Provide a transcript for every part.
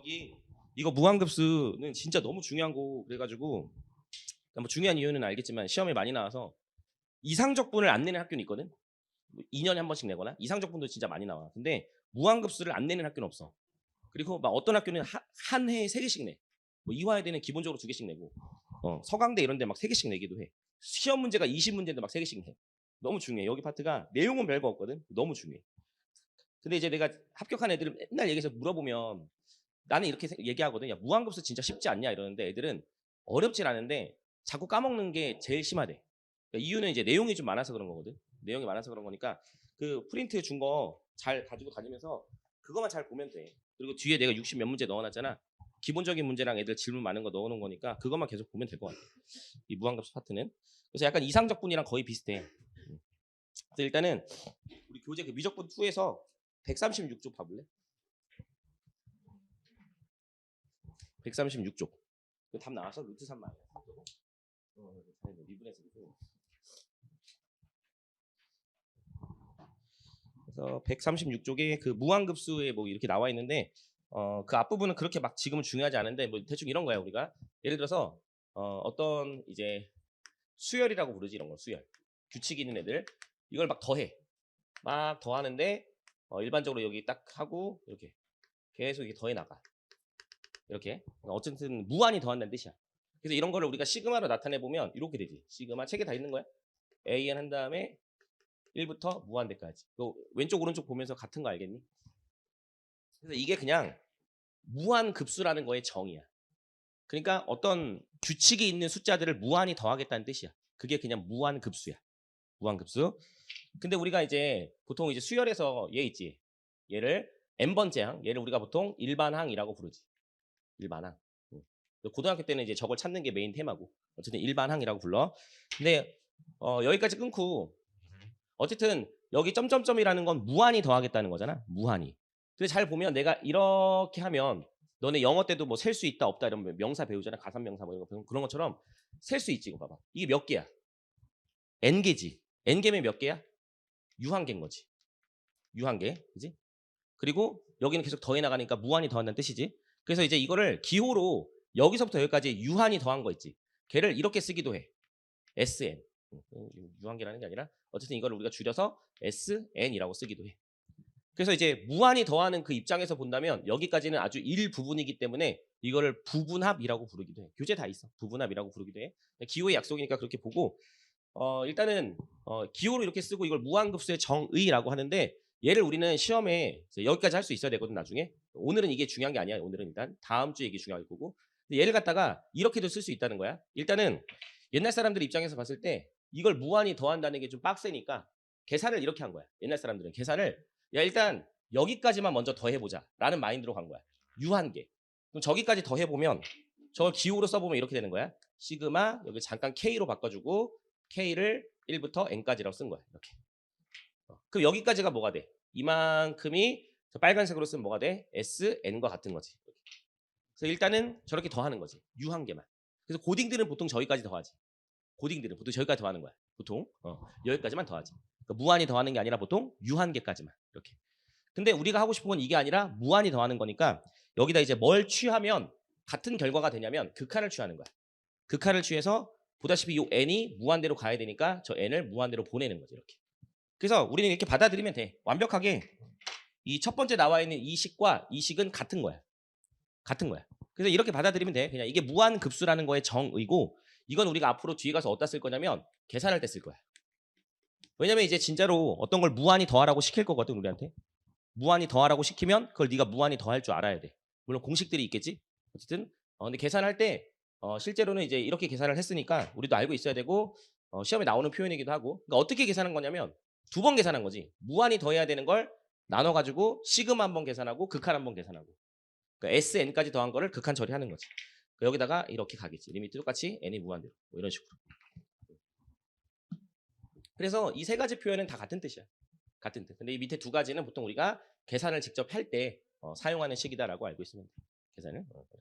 여기 이거 무한급수는 진짜 너무 중요한 거 그래가지고 뭐 중요한 이유는 알겠지만 시험에 많이 나와서 이상적분을 안 내는 학교는 있거든. 2년에 한 번씩 내거나 이상적분도 진짜 많이 나와. 근데 무한급수를 안 내는 학교는 없어. 그리고 막 어떤 학교는 한 해에 3개씩 내. 뭐 이화여대는 기본적으로 2개씩 내고 서강대 이런 데 막 3개씩 내기도 해. 시험 문제가 20문제인데 막 3개씩 내. 너무 중요해. 여기 파트가 내용은 별거 없거든. 너무 중요해. 근데 이제 내가 합격한 애들은 맨날 얘기해서 물어보면 나는 이렇게 얘기하거든. 야, 무한급수 진짜 쉽지 않냐 이러는데 애들은 어렵진 않은데 자꾸 까먹는 게 제일 심하대. 그러니까 이유는 이제 내용이 좀 많아서 그런 거거든. 내용이 많아서 그런 거니까 그 프린트 준 거 잘 가지고 다니면서 그것만 잘 보면 돼. 그리고 뒤에 내가 60 몇 문제 넣어놨잖아. 기본적인 문제랑 애들 질문 많은 거 넣어놓은 거니까 그것만 계속 보면 될 것 같아. 이 무한급수 파트는. 그래서 약간 이상적분이랑 거의 비슷해. 그래서 일단은 우리 교재 그 미적분 2에서 136쪽 봐볼래? 136쪽. 답 나와서 루트 3 마이너스. 미분해서 그래서 136쪽에 그 무한급수에 뭐 이렇게 나와 있는데 그 앞부분은 그렇게 막 지금은 중요하지 않은데 뭐 대충 이런 거야 우리가. 예를 들어서 어떤 이제 수열이라고 부르지 이런 거 수열. 규칙이 있는 애들 이걸 막 더해. 막 더하는데 일반적으로 여기 딱 하고 이렇게 계속 이렇게 더해 나가. 이렇게 어쨌든 무한히 더한다는 뜻이야. 그래서 이런 거를 우리가 시그마로 나타내 보면 이렇게 되지. 시그마 책에 다 있는 거야. AN 한 다음에 1부터 무한대까지. 너 왼쪽 오른쪽 보면서 같은 거 알겠니? 그래서 이게 그냥 무한급수라는 거의 정의야. 그러니까 어떤 규칙이 있는 숫자들을 무한히 더하겠다는 뜻이야. 그게 그냥 무한급수야. 무한급수. 근데 우리가 이제 보통 이제 수열에서 얘 있지. 얘를 n번째 항. 얘를 우리가 보통 일반항이라고 부르지. 일반항. 고등학교 때는 이제 저걸 찾는 게 메인 테마고. 어쨌든 일반항이라고 불러. 근데 여기까지 끊고 어쨌든 여기 점점점이라는 건 무한히 더하겠다는 거잖아. 무한히. 근데 잘 보면 내가 이렇게 하면 너네 영어 때도 뭐 셀 수 있다 없다 이런 명사 배우잖아. 가산명사 뭐 이런 거 그런 것처럼 셀 수 있지. 이거 봐봐. 이게 몇 개야? n개지. n개면 몇 개야? 유한개인 거지. 유한개. 그지? 그리고 여기는 계속 더해 나가니까 무한히 더한다는 뜻이지. 그래서 이제 이거를 기호로 여기서부터 여기까지 유한히 더한 거 있지. 걔를 이렇게 쓰기도 해. SN. 유한계라는 게 아니라 어쨌든 이걸 우리가 줄여서 SN이라고 쓰기도 해. 그래서 이제 무한히 더하는 그 입장에서 본다면 여기까지는 아주 일부분이기 때문에 이거를 부분합이라고 부르기도 해. 교재 다 있어. 부분합이라고 부르기도 해. 기호의 약속이니까 그렇게 보고 일단은 기호로 이렇게 쓰고 이걸 무한급수의 정의라고 하는데 얘를 우리는 시험에 여기까지 할 수 있어야 되거든 나중에. 오늘은 이게 중요한 게 아니야. 오늘은 일단 다음 주에 이게 중요할 거고. 얘를 갖다가 이렇게도 쓸 수 있다는 거야. 일단은 옛날 사람들 입장에서 봤을 때 이걸 무한히 더한다는 게 좀 빡세니까 계산을 이렇게 한 거야. 옛날 사람들은 계산을 야 일단 여기까지만 먼저 더해보자 라는 마인드로 간 거야. 유한계. 그럼 저기까지 더해보면 저걸 기호로 써보면 이렇게 되는 거야. 시그마 여기 잠깐 K로 바꿔주고 K를 1부터 N까지라고 쓴 거야. 이렇게. 그럼 여기까지가 뭐가 돼? 이만큼이 빨간색으로 쓰면 뭐가 돼? S, N과 같은 거지. 그래서 일단은 저렇게 더하는 거지. 유한계만. 그래서 고딩들은 보통 저기까지 더하지. 고딩들은 보통 저기까지 더하는 거야. 보통 여기까지만 더하지. 그러니까 무한히 더하는 게 아니라 보통 유한계까지만 이렇게. 근데 우리가 하고 싶은 건 이게 아니라 무한히 더하는 거니까 여기다 이제 뭘 취하면 같은 결과가 되냐면 극한을 취하는 거야. 극한을 취해서 보다시피 이 n이 무한대로 가야 되니까 저 n을 무한대로 보내는 거지 이렇게. 그래서 우리는 이렇게 받아들이면 돼. 완벽하게 이 첫 번째 나와 있는 이 식과 이 식은 같은 거야. 같은 거야. 그래서 이렇게 받아들이면 돼. 그냥 이게 무한급수라는 거의 정의고 이건 우리가 앞으로 뒤에 가서 어디다 쓸 거냐면 계산할 때 쓸 거야. 왜냐면 이제 진짜로 어떤 걸 무한히 더하라고 시킬 거거든 우리한테. 무한히 더하라고 시키면 그걸 네가 무한히 더할 줄 알아야 돼. 물론 공식들이 있겠지. 어쨌든 근데 계산할 때 실제로는 이제 이렇게 계산을 했으니까 우리도 알고 있어야 되고 시험에 나오는 표현이기도 하고. 그러니까 어떻게 계산한 거냐면 2번 계산한 거지. 무한히 더해야 되는 걸 나눠가지고 시그마 한번 계산하고 극한 한번 계산하고. 그러니까 SN까지 더한 거를 극한 처리하는 거지. 그러니까 여기다가 이렇게 가겠지. 리미트 똑같이 n이 무한대로 뭐 이런 식으로. 그래서 이 세 가지 표현은 다 같은 뜻이야. 같은 뜻. 근데 이 밑에 두 가지는 보통 우리가 계산을 직접 할 때 사용하는 식이다라고 알고 있으면 돼. 계산을 이렇게.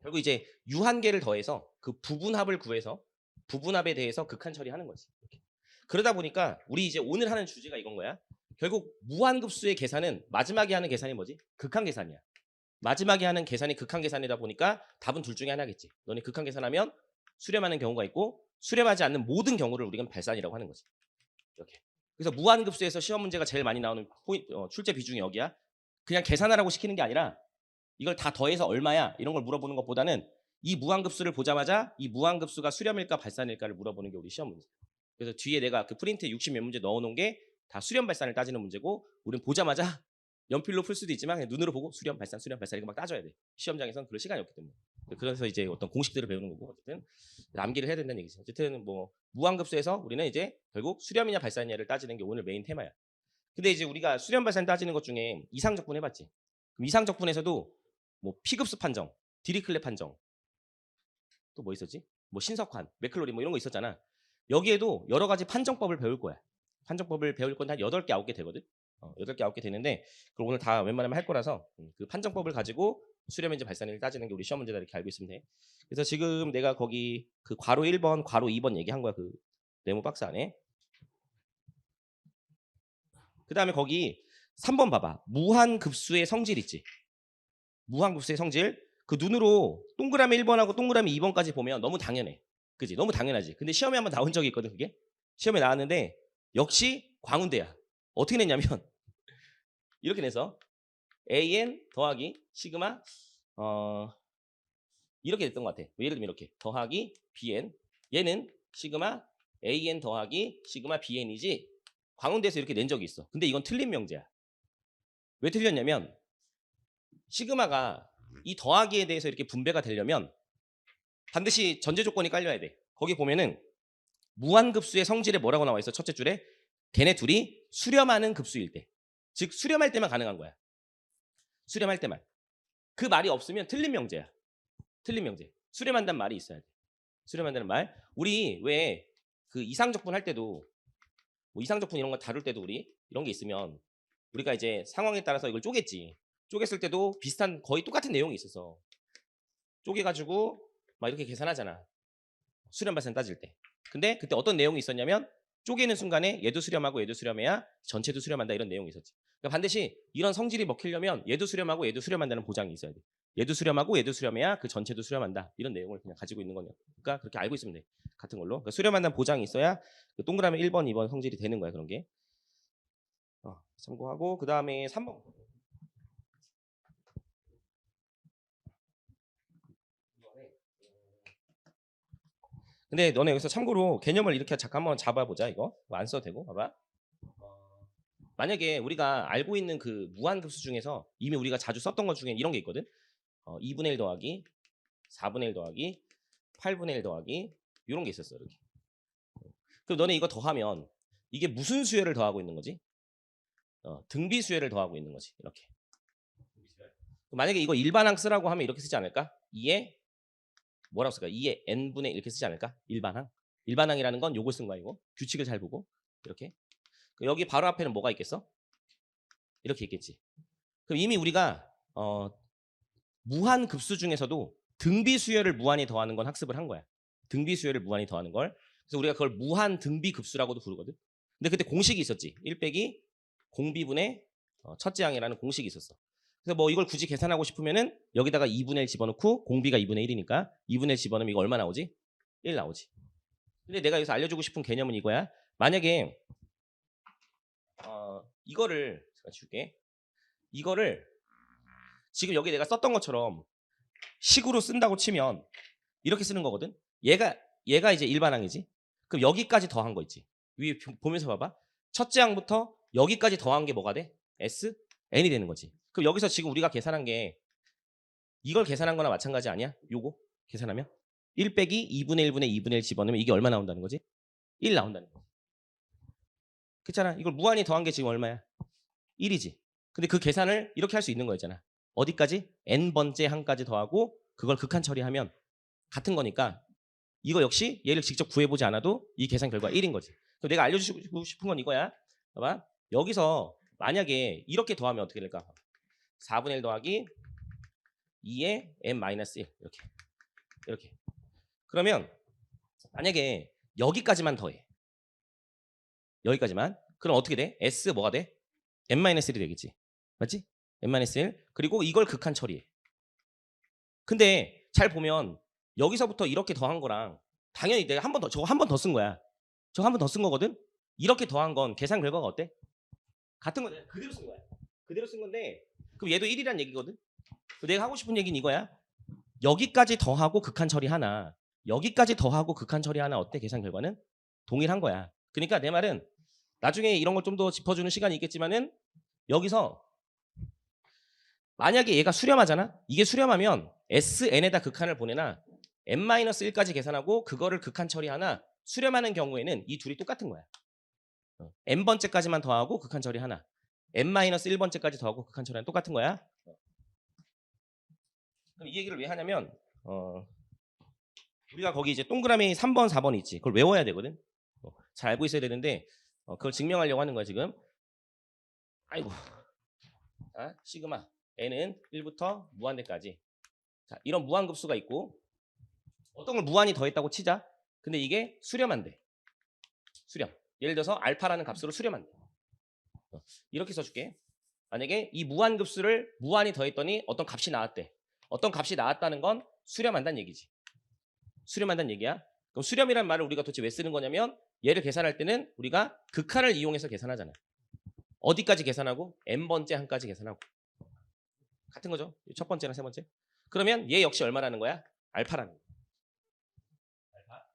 결국 이제 유한계를 더해서 그 부분합을 구해서 부분합에 대해서 극한 처리하는 거지. 이렇게. 그러다 보니까 우리 이제 오늘 하는 주제가 이건 거야. 결국 무한급수의 계산은 마지막에 하는 계산이 뭐지? 극한 계산이야. 마지막에 하는 계산이 극한 계산이다 보니까 답은 둘 중에 하나겠지. 너네 극한 계산하면 수렴하는 경우가 있고 수렴하지 않는 모든 경우를 우리가 발산이라고 하는 거지. 이렇게. 그래서 무한급수에서 시험 문제가 제일 많이 나오는 출제 비중이 여기야. 그냥 계산하라고 시키는 게 아니라 이걸 다 더해서 얼마야? 이런 걸 물어보는 것보다는 이 무한급수를 보자마자 이 무한급수가 수렴일까 발산일까를 물어보는 게 우리 시험 문제. 그래서 뒤에 내가 그 프린트에 60몇 문제 넣어놓은 게 다 수렴 발산을 따지는 문제고 우리는 보자마자 연필로 풀 수도 있지만 그냥 눈으로 보고 수렴 발산 이거 막 따져야 돼. 시험장에서는 그럴 시간이 없기 때문에. 그래서 이제 어떤 공식들을 배우는 거고 어쨌든 암기를 해야 된다는 얘기죠. 어쨌든 뭐 무한급수에서 우리는 이제 결국 수렴이냐 발산이냐를 따지는 게 오늘 메인 테마야. 근데 이제 우리가 수렴 발산 따지는 것 중에 이상적분 해봤지. 그럼 이상적분에서도 뭐 P급수 판정, 디리클레 판정, 또 뭐 있었지? 뭐 신석환, 맥클로린 뭐 이런 거 있었잖아. 여기에도 여러 가지 판정법을 배울 거야. 판정법을 배울 건데 한 8개, 9개 되거든. 8개, 9개 되는데 그걸 오늘 다 웬만하면 할 거라서 그 판정법을 가지고 수렴인지 발산인지 따지는 게 우리 시험 문제다 이렇게 알고 있으면 돼. 그래서 지금 내가 거기 그 괄호 1번, 괄호 2번 얘기한 거야. 그 네모 박스 안에. 그 다음에 거기 3번 봐봐. 무한급수의 성질 있지. 무한급수의 성질. 그 눈으로 동그라미 1번하고 동그라미 2번까지 보면 너무 당연해. 그지? 너무 당연하지. 근데 시험에 한번 나온 적이 있거든, 그게. 시험에 나왔는데 역시 광운대야. 어떻게 냈냐면 이렇게 내서 AN 더하기 시그마 이렇게 됐던 것 같아. 예를 들면 이렇게 더하기 BN 얘는 시그마 AN 더하기 시그마 BN이지 광운대에서 이렇게 낸 적이 있어. 근데 이건 틀린 명제야. 왜 틀렸냐면 시그마가 이 더하기에 대해서 이렇게 분배가 되려면 반드시 전제 조건이 깔려야 돼. 거기 보면은 무한급수의 성질에 뭐라고 나와 있어? 첫째 줄에 걔네 둘이 수렴하는 급수일 때. 즉 수렴할 때만 가능한 거야. 수렴할 때만. 그 말이 없으면 틀린 명제야. 틀린 명제. 수렴한다는 말이 있어야 돼. 수렴한다는 말. 우리 왜 그 이상적분 할 때도 뭐 이상적분 이런 거 다룰 때도 우리 이런 게 있으면 우리가 이제 상황에 따라서 이걸 쪼갰지. 쪼갰을 때도 비슷한 거의 똑같은 내용이 있어서 쪼개가지고 막 이렇게 계산하잖아. 수렴 발산 따질 때. 근데 그때 어떤 내용이 있었냐면 쪼개는 순간에 얘도 수렴하고 얘도 수렴해야 전체도 수렴한다 이런 내용이 있었지. 그러니까 반드시 이런 성질이 먹히려면 얘도 수렴하고 얘도 수렴한다는 보장이 있어야 돼. 얘도 수렴하고 얘도 수렴해야 그 전체도 수렴한다. 이런 내용을 그냥 가지고 있는 거니까 그러니까 그렇게 알고 있으면 돼. 같은 걸로. 그러니까 수렴한다는 보장이 있어야 그 동그라미 1번, 2번 성질이 되는 거야. 그런 게. 참고하고 그 다음에 3번. 근데 너네 여기서 참고로 개념을 이렇게 잠깐 한번 잡아보자. 이거 뭐 안 써도 되고 봐봐. 만약에 우리가 알고 있는 그 무한급수 중에서 이미 우리가 자주 썼던 것 중에 이런 게 있거든. 2분의 1 더하기 4분의 1 더하기 8분의 1 더하기 이런 게 있었어. 이렇게. 그럼 너네 이거 더하면 이게 무슨 수열을 더하고 있는 거지? 등비 수열을 더하고 있는 거지. 이렇게. 만약에 이거 일반항 쓰라고 하면 이렇게 쓰지 않을까? 2에 뭐라고 쓸까? 2에 n분의 이렇게 쓰지 않을까? 일반항. 일반항이라는 건 요걸 쓴 거야. 이거. 규칙을 잘 보고. 이렇게. 여기 바로 앞에는 뭐가 있겠어? 이렇게 있겠지. 그럼 이미 우리가 무한 급수 중에서도 등비 수열을 무한히 더하는 건 학습을 한 거야. 등비 수열을 무한히 더하는 걸. 그래서 우리가 그걸 무한 등비 급수라고도 부르거든. 근데 그때 공식이 있었지. 1 빼기 공비분의 첫째 항이라는 공식이 있었어. 그래서 뭐 이걸 굳이 계산하고 싶으면은 여기다가 2분의 1 집어넣고 공비가 2분의 1이니까 2분의 1 집어넣으면 이거 얼마 나오지? 1 나오지. 근데 내가 여기서 알려주고 싶은 개념은 이거야. 만약에 이거를 제가 줄게. 이거를 지금 여기 내가 썼던 것처럼 식으로 쓴다고 치면 이렇게 쓰는 거거든. 얘가 이제 일반항이지. 그럼 여기까지 더한 거 있지. 위에 보면서 봐봐. 첫째 항부터 여기까지 더한 게 뭐가 돼? S, N이 되는 거지. 그럼 여기서 지금 우리가 계산한 게 이걸 계산한 거나 마찬가지 아니야? 요거 계산하면 1 빼기 2분의 1분의 2분의 1 집어넣으면 이게 얼마 나온다는 거지? 1 나온다는 거. 그렇잖아. 이걸 무한히 더한 게 지금 얼마야? 1이지. 근데 그 계산을 이렇게 할 수 있는 거였잖아. 어디까지? n번째 항까지 더하고 그걸 극한 처리하면 같은 거니까 이거 역시 얘를 직접 구해보지 않아도 이 계산 결과 1인 거지. 그럼 내가 알려주고 싶은 건 이거야. 봐봐. 여기서 만약에 이렇게 더하면 어떻게 될까? 4분의 1 더하기 2의 n-1 이렇게. 그러면 만약에 여기까지만 더해. 여기까지만. 그럼 어떻게 돼? S 뭐가 돼? n-1이 되겠지. 맞지? n-1. 그리고 이걸 극한 처리해. 근데 잘 보면 여기서부터 이렇게 더한 거랑 당연히 내가 한 번 더, 저거 한 번 더 쓴 거야. 저거 한 번 더 쓴 거거든? 이렇게 더한 건 계산 결과가 어때? 같은 거 내가 그대로 쓴 거야. 그대로 쓴 건데 그럼 얘도 1이란 얘기거든? 내가 하고 싶은 얘기는 이거야. 여기까지 더하고 극한 처리 하나, 여기까지 더하고 극한 처리 하나 어때? 계산 결과는 동일한 거야. 그러니까 내 말은 나중에 이런 걸 좀 더 짚어주는 시간이 있겠지만은 여기서 만약에 얘가 수렴하잖아? 이게 수렴하면 SN에다 극한을 보내나 n-1까지 계산하고 그거를 극한 처리하나 수렴하는 경우에는 이 둘이 똑같은 거야. n번째까지만 더하고 극한 처리 하나, n-1번째까지 더하고 극한 처리 하나 똑같은 거야. 그럼 이 얘기를 왜 하냐면 우리가 거기 이제 동그라미 3번, 4번 있지. 그걸 외워야 되거든. 잘 알고 있어야 되는데 그걸 증명하려고 하는 거야 지금. 아이고. 자, 시그마 n은 1부터 무한대까지. 자, 이런 무한급수가 있고 어떤 걸 무한히 더했다고 치자. 근데 이게 수렴한대. 수렴. 예를 들어서 알파라는 값으로 수렴한대. 이렇게 써줄게. 만약에 이 무한급수를 무한히 더했더니 어떤 값이 나왔대. 어떤 값이 나왔다는 건 수렴한다는 얘기지. 수렴한다는 얘기야. 그럼 수렴이란 말을 우리가 도대체 왜 쓰는 거냐면 얘를 계산할 때는 우리가 극한을 이용해서 계산하잖아. 어디까지 계산하고? n번째 한까지 계산하고. 같은 거죠. 첫 번째랑 세 번째. 그러면 얘 역시 얼마라는 거야? 알파라는 거야. 알파.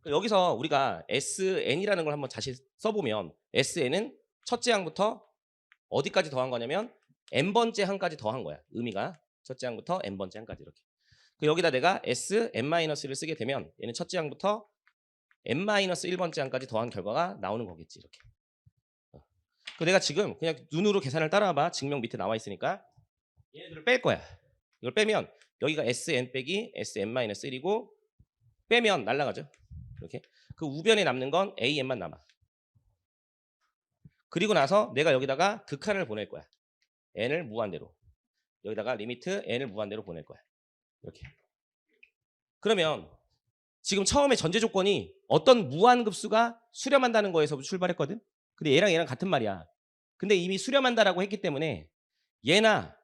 여기서 우리가 SN이라는 걸 한번 다시 써보면 SN은 첫째 항부터 어디까지 더한 거냐면 n번째 항까지 더한 거야. 의미가 첫째 항부터 n번째 항까지 이렇게. 여기다 내가 SN-를 쓰게 되면 얘는 첫째 항부터 n-1번째 항까지 더한 결과가 나오는 거겠지. 이렇게. 내가 지금 그냥 눈으로 계산을 따라와봐. 증명 밑에 나와 있으니까 얘네들을 뺄 거야. 이걸 빼면 여기가 SN 빼기 SN-1이고 빼면 날라가죠. 이렇게. 그 우변에 남는 건 AN만 남아. 그리고 나서 내가 여기다가 극한을 보낼 거야. n을 무한대로. 여기다가 리미트 n을 무한대로 보낼 거야. 이렇게. 그러면 지금 처음에 전제 조건이 어떤 무한급수가 수렴한다는 거에서 출발했거든. 근데 얘랑 같은 말이야. 근데 이미 수렴한다라고 했기 때문에 얘나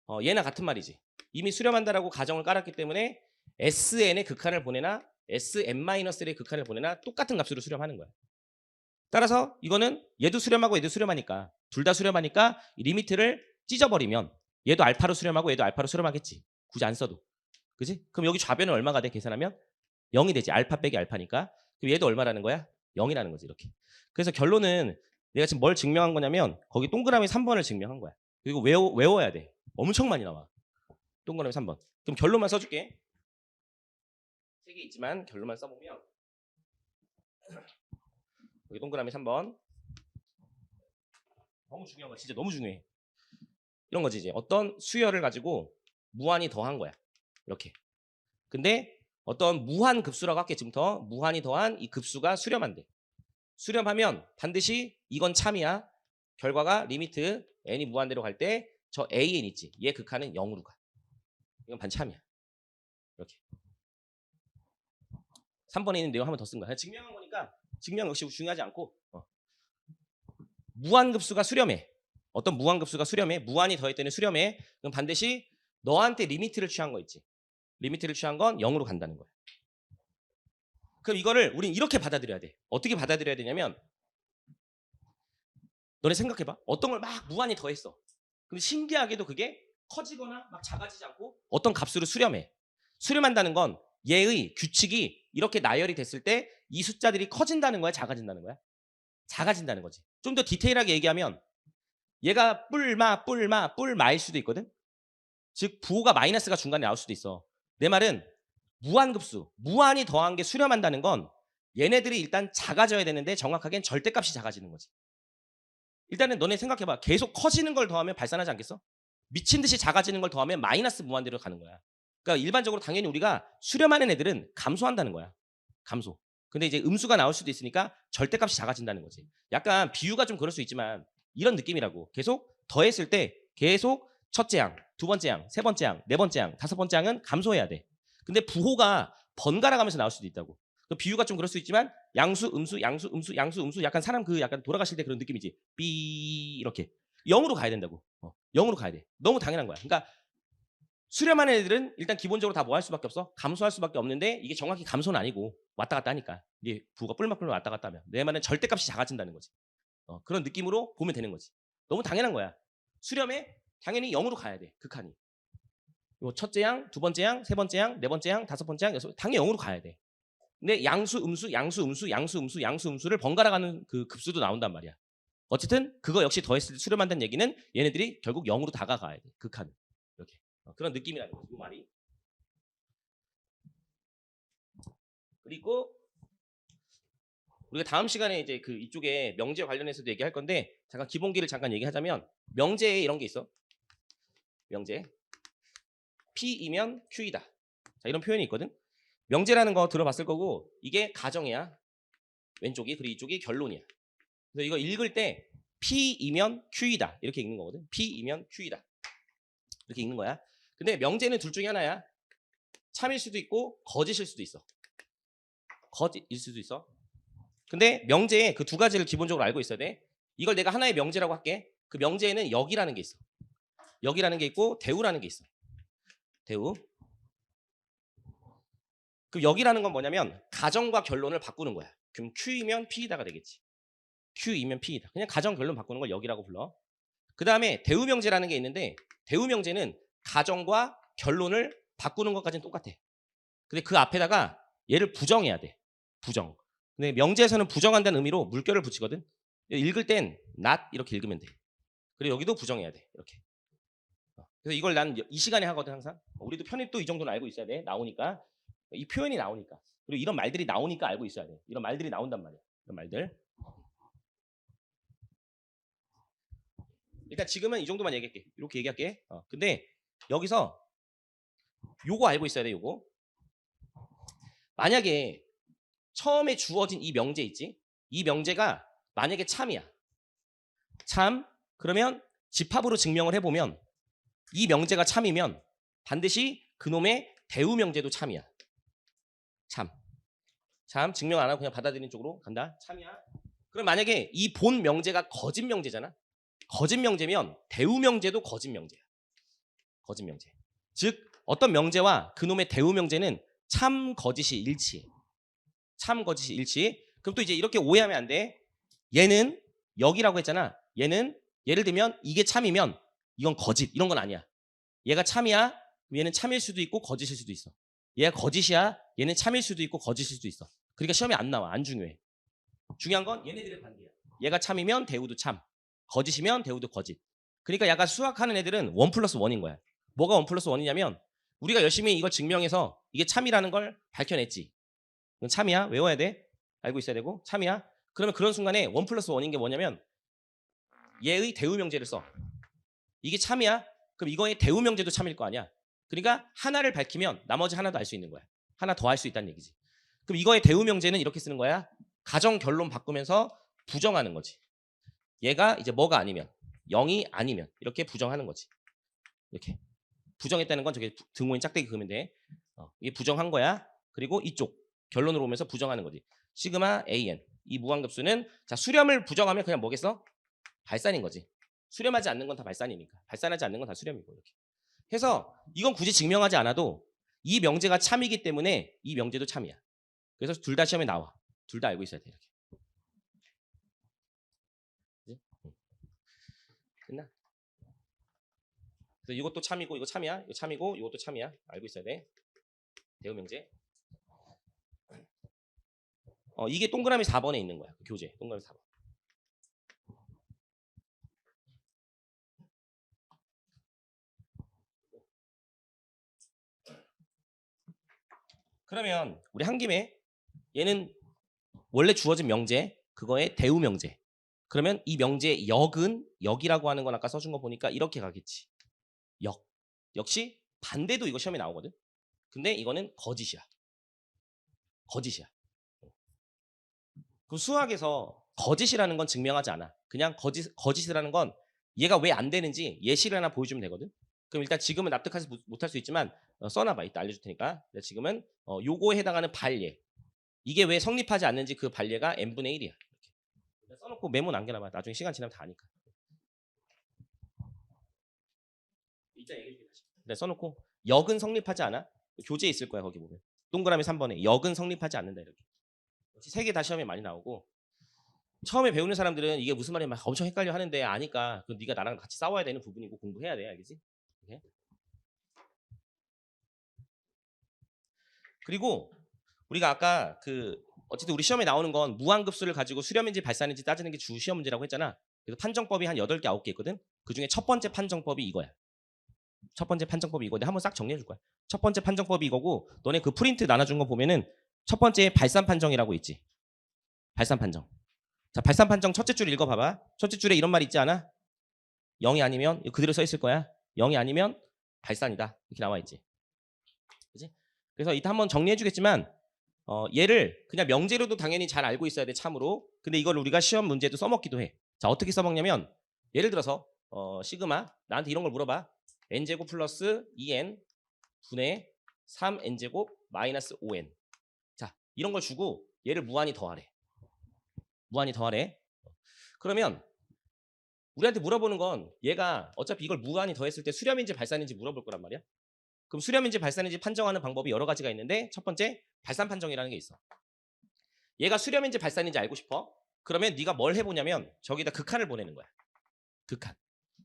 같은 말이지. 이미 수렴한다라고 가정을 깔았기 때문에 SN의 극한을 보내나 SN-1의 극한을 보내나 똑같은 값으로 수렴하는 거야. 따라서 이거는 얘도 수렴하고 얘도 수렴하니까 둘 다 수렴하니까 이 리미트를 찢어버리면 얘도 알파로 수렴하고 얘도 알파로 수렴하겠지. 굳이 안 써도. 그지? 그럼 여기 좌변은 얼마가 돼? 계산하면 0이 되지. 알파 빼기 알파니까. 그럼 얘도 얼마라는 거야? 0이라는 거지. 이렇게. 그래서 결론은 내가 지금 뭘 증명한 거냐면 거기 동그라미 3번을 증명한 거야. 그리고 외워야 돼. 엄청 많이 나와. 동그라미 3번. 그럼 결론만 써줄게. 3개 있지만 결론만 써보면 여기 동그라미 3번. 너무 중요한 거야. 진짜 너무 중요해. 이런 거지 이제. 어떤 수열을 가지고 무한히 더한 거야. 이렇게. 근데 어떤 무한 급수라고 할게. 지금부터 무한히 더한 이 급수가 수렴한대. 수렴하면 반드시 이건 참이야. 결과가 리미트 n이 무한대로 갈 때 저 an 있지. 얘 극한은 0으로 가. 이건 반참이야. 이렇게. 3번에 있는 내용 한 번 더 쓴 거야. 증명한 거니까 증명 역시 중요하지 않고 무한급수가 수렴해. 어떤 무한급수가 수렴해. 무한히 더했더니 수렴해. 그럼 반드시 너한테 리미트를 취한 거 있지. 리미트를 취한 건 0으로 간다는 거야. 그럼 이거를 우린 이렇게 받아들여야 돼. 어떻게 받아들여야 되냐면 너네 생각해봐. 어떤 걸 막 무한히 더했어. 근데 신기하게도 그게 커지거나 막 작아지지 않고 어떤 값으로 수렴해. 수렴한다는 건 얘의 규칙이 이렇게 나열이 됐을 때 이 숫자들이 커진다는 거야? 작아진다는 거야? 작아진다는 거지. 좀 더 디테일하게 얘기하면 얘가 뿔마일 수도 있거든. 즉 부호가 마이너스가 중간에 나올 수도 있어. 내 말은 무한급수, 무한히 더한 게 수렴한다는 건 얘네들이 일단 작아져야 되는데 정확하게는 절대값이 작아지는 거지. 일단은 너네 생각해봐. 계속 커지는 걸 더하면 발산하지 않겠어? 미친 듯이 작아지는 걸 더하면 마이너스 무한대로 가는 거야. 그러니까 일반적으로 당연히 우리가 수렴하는 애들은 감소한다는 거야. 감소. 근데 이제 음수가 나올 수도 있으니까 절대값이 작아진다는 거지. 약간 비유가 좀 그럴 수 있지만 이런 느낌이라고. 계속 더했을 때 계속 첫째 항, 두 번째 항, 세 번째 항, 네 번째 항, 다섯 번째 항은 감소해야 돼. 근데 부호가 번갈아 가면서 나올 수도 있다고. 그 비유가 좀 그럴 수 있지만 양수, 음수, 양수, 음수, 양수, 음수. 약간 사람 그 약간 돌아가실 때 그런 느낌이지. 삐 이렇게 0으로 가야 된다고. 0으로 가야 돼. 너무 당연한 거야. 그러니까 수렴하는 애들은 일단 기본적으로 다 뭐 할 수밖에 없어? 감소할 수밖에 없는데 이게 정확히 감소는 아니고 왔다 갔다 하니까 이게 부가 뿔막뿔막 왔다 갔다 하면 내 말은 절대값이 작아진다는 거지. 그런 느낌으로 보면 되는 거지. 너무 당연한 거야. 수렴에 당연히 0으로 가야 돼. 극한이. 요 첫째 양, 두 번째 양, 세 번째 양, 네 번째 양, 다섯 번째 양, 여섯 당연히 0으로 가야 돼. 근데 양수, 음수, 양수, 음수, 양수, 음수, 양수, 음수를 번갈아 가는 그 급수도 나온단 말이야. 어쨌든 그거 역시 더했을 때 수렴한다는 얘기는 얘네들이 결국 0으로 다가가야 돼. 극한은. 이렇게. 그런 느낌이라는 거지. 이 말이. 그리고 우리가 다음 시간에 이제 그 이쪽에 명제 관련해서도 얘기할 건데 잠깐 기본기를 잠깐 얘기하자면 명제에 이런 게 있어. 명제. P이면 Q이다. 자, 이런 표현이 있거든. 명제라는 거 들어봤을 거고 이게 가정이야. 왼쪽이. 그리고 이쪽이 결론이야. 그래서 이거 읽을 때 P이면 Q이다. 이렇게 읽는 거거든. P이면 Q이다. 이렇게 읽는 거야. 근데 명제는 둘 중에 하나야. 참일 수도 있고 거짓일 수도 있어. 거짓일 수도 있어. 근데 명제에 그 두 가지를 기본적으로 알고 있어야 돼. 이걸 내가 하나의 명제라고 할게. 그 명제에는 역이라는 게 있어. 역이라는 게 있고 대우라는 게 있어. 대우. 그 역이라는 건 뭐냐면 가정과 결론을 바꾸는 거야. 그럼 Q이면 P이다가 되겠지. Q이면 P이다. 그냥 가정 결론 바꾸는 걸 역이라고 불러. 그 다음에 대우 명제라는 게 있는데 대우 명제는 가정과 결론을 바꾸는 것까지는 똑같아. 근데 그 앞에다가 얘를 부정해야 돼. 부정. 근데 명제에서는 부정한다는 의미로 물결을 붙이거든. 읽을 땐 not 이렇게 읽으면 돼. 그리고 여기도 부정해야 돼. 이렇게. 그래서 이걸 난 이 시간에 하거든 항상. 우리도 편입도 이 정도는 알고 있어야 돼. 나오니까. 이 표현이 나오니까. 그리고 이런 말들이 나오니까 알고 있어야 돼. 이런 말들이 나온단 말이야. 이런 말들. 일단 지금은 이 정도만 얘기할게. 이렇게 얘기할게. 근데 여기서 요거 알고 있어야 돼. 요거. 만약에 처음에 주어진 이 명제 있지? 이 명제가 만약에 참이야. 참. 그러면 집합으로 증명을 해보면 이 명제가 참이면 반드시 그놈의 대우 명제도 참이야. 참. 참 증명 안 하고 그냥 받아들이는 쪽으로 간다. 참이야. 그럼 만약에 이 본 명제가 거짓 명제잖아. 거짓 명제면 대우 명제도 거짓 명제야. 거짓 명제. 즉 어떤 명제와 그놈의 대우 명제는 참 거짓이 일치해. 참 거짓이 일치. 그럼 또 이제 이렇게 오해하면 안 돼. 얘는 역이라고 했잖아. 얘는 예를 들면 이게 참이면 이건 거짓 이런 건 아니야. 얘가 참이야. 얘는 참일 수도 있고 거짓일 수도 있어. 얘가 거짓이야. 얘는 참일 수도 있고 거짓일 수도 있어. 그러니까 시험에 안 나와. 안 중요해. 중요한 건 얘네들의 관계야. 얘가 참이면 대우도 참. 거짓이면 대우도 거짓. 그러니까 약간 수학하는 애들은 1 플러스 1인 거야. 뭐가 1 플러스 1이냐면 우리가 열심히 이걸 증명해서 이게 참이라는 걸 밝혀냈지. 이건 참이야. 외워야 돼. 알고 있어야 되고. 참이야. 그러면 그런 순간에 1 플러스 1인 게 뭐냐면 얘의 대우 명제를 써. 이게 참이야. 그럼 이거의 대우 명제도 참일 거 아니야. 그러니까 하나를 밝히면 나머지 하나도 알 수 있는 거야. 하나 더 할 수 있다는 얘기지. 그럼 이거의 대우 명제는 이렇게 쓰는 거야. 가정 결론 바꾸면서 부정하는 거지. 얘가 이제 뭐가 아니면 0이 아니면 이렇게 부정하는 거지. 이렇게. 부정했다는 건 저게 등호인 짝대기 그으면 돼. 이게 부정한 거야. 그리고 이쪽 결론으로 오면서 부정하는 거지. 시그마 AN. 이 무한급수는 자 수렴을 부정하면 그냥 뭐겠어? 발산인 거지. 수렴하지 않는 건 다 발산이니까. 발산하지 않는 건 다 수렴이고 이렇게. 해서 이건 굳이 증명하지 않아도 이 명제가 참이기 때문에 이 명제도 참이야. 그래서 둘 다 시험에 나와. 둘 다 알고 있어야 돼. 이렇게. 됐나? 그래서 이것도 참이고 이거 참이야. 이거 참이고 이것도 참이야. 알고 있어야 돼. 대우 명제. 이게 동그라미 4번에 있는 거야. 교재. 동그라미 4번. 그러면 우리 한 김에 얘는 원래 주어진 명제, 그거의 대우 명제. 그러면 이 명제의 역은 역이라고 하는 건 아까 써준 거 보니까 이렇게 가겠지. 역. 역시 반대도 이거 시험에 나오거든. 근데 이거는 거짓이야. 거짓이야. 그 수학에서 거짓이라는 건 증명하지 않아. 그냥 거짓이라는 건 얘가 왜 안 되는지 예시를 하나 보여주면 되거든. 그럼 일단 지금은 납득하지 못할 수 있지만 써놔봐. 이따 알려줄 테니까. 지금은 요거에 해당하는 발예. 이게 왜 성립하지 않는지 그 반례가 n분의 1이야. 이렇게 써놓고 메모 남겨놔봐. 나중에 시간 지나면 다 아니까. 이따 얘기해줄게. 네, 써놓고 역은 성립하지 않아? 교재에 있을 거야. 거기 보면 동그라미 3번에 역은 성립하지 않는다 이렇게. 세 개 다 시험에 많이 나오고 처음에 배우는 사람들은 이게 무슨 말인지 막 엄청 헷갈려 하는데 아니까 그 네가 나랑 같이 싸워야 되는 부분이고 공부해야 돼. 알겠지? 오케이? 그리고 우리가 아까 그 어쨌든 우리 시험에 나오는 건 무한급수를 가지고 수렴인지 발산인지 따지는 게 주 시험 문제라고 했잖아. 그래서 판정법이 한 8개, 9개 있거든. 그중에 첫 번째 판정법이 이거야. 첫 번째 판정법이 이거. 내가 한번 싹 정리해 줄 거야. 첫 번째 판정법이 이거고 너네 그 프린트 나눠준 거 보면은 첫 번째 발산 판정이라고 있지. 발산 판정. 자, 발산 판정 첫째 줄 읽어봐봐. 첫째 줄에 이런 말 있지 않아? 0이 아니면 그대로 써 있을 거야. 0이 아니면 발산이다. 이렇게 나와 있지. 그지? 그래서 이따 한번 정리해 주겠지만 얘를 그냥 명제로도 당연히 잘 알고 있어야 돼. 참으로. 근데 이걸 우리가 시험 문제도 써먹기도 해. 자, 어떻게 써먹냐면 예를 들어서 시그마 나한테 이런 걸 물어봐. n제곱 플러스 2n 분의 3n제곱 마이너스 5n. 자, 이런 걸 주고 얘를 무한히 더하래. 무한히 더하래. 그러면 우리한테 물어보는 건 얘가 어차피 이걸 무한히 더했을 때 수렴인지 발산인지 물어볼 거란 말이야. 그럼 수렴인지 발산인지 판정하는 방법이 여러 가지가 있는데 첫 번째 발산 판정이라는 게 있어. 얘가 수렴인지 발산인지 알고 싶어? 그러면 네가 뭘 해보냐면 저기다 극한을 보내는 거야. 극한.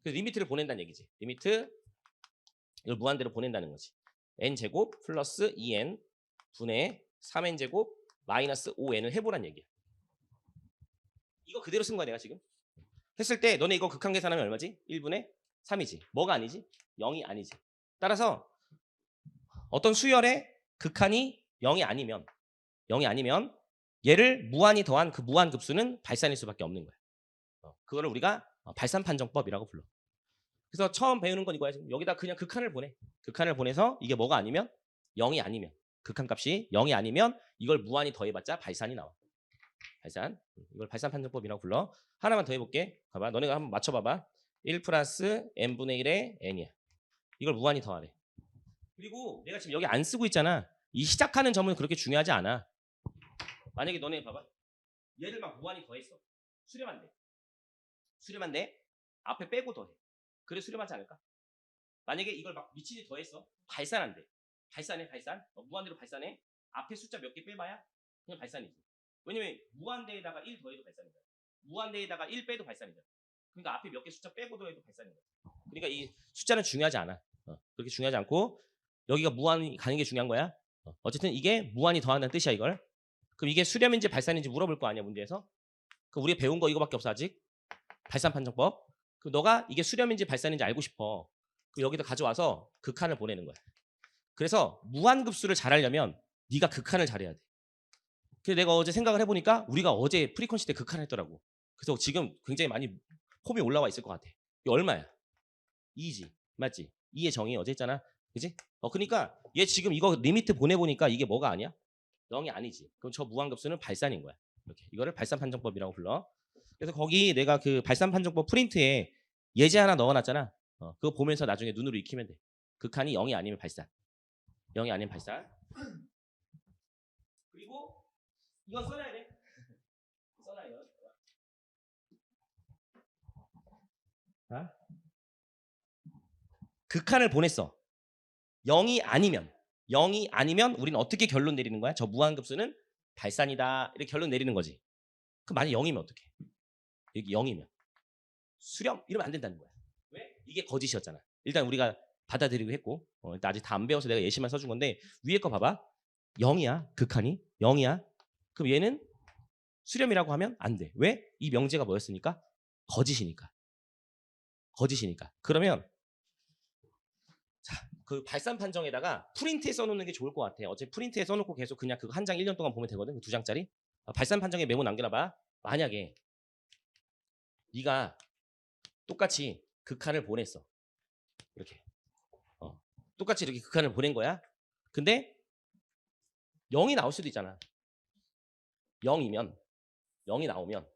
그래서 리미트를 보낸다는 얘기지. 리미트 이걸 무한대로 보낸다는 거지. n제곱 플러스 2n 분의 3n제곱 마이너스 5n을 해보란 얘기야. 이거 그대로 쓴 거야 내가 지금. 했을 때 너네 이거 극한 계산하면 얼마지? 1분의 3이지. 뭐가 아니지? 0이 아니지. 따라서 어떤 수열의 극한이 0이 아니면 얘를 무한히 더한 그 무한급수는 발산일 수밖에 없는 거야. 그거를 우리가 발산 판정법이라고 불러. 그래서 처음 배우는 건 이거야. 지금 여기다 그냥 극한을 보내. 극한을 보내서 이게 뭐가 아니면 0이 아니면 극한값이 0이 아니면 이걸 무한히 더해봤자 발산이 나와. 발산. 이걸 발산 판정법이라고 불러. 하나만 더 해볼게. 봐봐. 너네가 한번 맞춰봐봐. 1 플러스 n분의 1의 n이야. 이걸 무한히 더하래. 그리고 내가 지금 여기 안 쓰고 있잖아. 이 시작하는 점은 그렇게 중요하지 않아. 만약에 너네 봐봐. 얘를 막 무한히 더했어. 수렴한대. 수렴한데 앞에 빼고 더해. 그래 수렴하지 않을까? 만약에 이걸 막 미친이 더했어. 발산한대. 발산해 발산. 무한대로 발산해. 앞에 숫자 몇 개 빼봐야 그냥 발산이지. 왜냐면 무한대에다가 1 더해도 발산이다. 무한대에다가 1 빼도 발산이다. 그러니까 앞에 몇 개 숫자 빼고 더해도 발산이다. 그러니까 이 숫자는 중요하지 않아. 그렇게 중요하지 않고 여기가 무한히 가는 게 중요한 거야. 어쨌든 이게 무한히 더한다는 뜻이야 이걸. 그럼 이게 수렴인지 발산인지 물어볼 거 아니야 문제에서. 그럼 우리가 배운 거 이거밖에 없어 아직. 발산 판정법. 그럼 너가 이게 수렴인지 발산인지 알고 싶어. 그럼 여기다 가져와서 극한을 보내는 거야. 그래서 무한급수를 잘하려면 네가 극한을 잘해야 돼. 그래서 내가 어제 생각을 해보니까 우리가 어제 프리퀀시 때 극한을 했더라고. 그래서 지금 굉장히 많이 폼이 올라와 있을 것 같아. 이게 얼마야? 2지. 맞지? 2의 정의 어제 했잖아. 그지? 그러니까 얘 지금 이거 리미트 보내보니까 이게 뭐가 아니야? 0이 아니지. 그럼 저 무한급수는 발산인 거야. 이렇게. 이거를 발산 판정법이라고 불러. 그래서 거기 내가 그 발산 판정법 프린트에 예제 하나 넣어놨잖아. 그거 보면서 나중에 눈으로 익히면 돼. 극한이 0이 아니면 발산. 0이 아니면 발산. 그리고 이건 써놔야 돼. 써놔요. 자, 극한을 보냈어. 0이 아니면 우리는 어떻게 결론 내리는 거야? 저 무한급수는 발산이다. 이렇게 결론 내리는 거지. 그럼 만약 0이면 어떡해? 여기 0이면 수렴 이러면 안 된다는 거야. 왜? 이게 거짓이었잖아. 일단 우리가 받아들이고 했고 일단 아직 다 안 배워서 내가 예시만 써준 건데 위에 거 봐봐. 0이야. 극한이 0이야. 그럼 얘는 수렴이라고 하면 안 돼. 왜? 이 명제가 뭐였으니까? 거짓이니까. 그러면 자, 그 발산 판정에다가 프린트에 써놓는 게 좋을 것 같아. 어차피 프린트에 써놓고 계속 그냥 그거 한 장 1년 동안 보면 되거든. 그 2장짜리. 발산 판정에 메모 남겨놔봐. 만약에 네가 똑같이 극한을 보냈어. 이렇게. 똑같이 이렇게 극한을 보낸 거야. 근데 0이 나올 수도 있잖아. 0이면 0이 나오면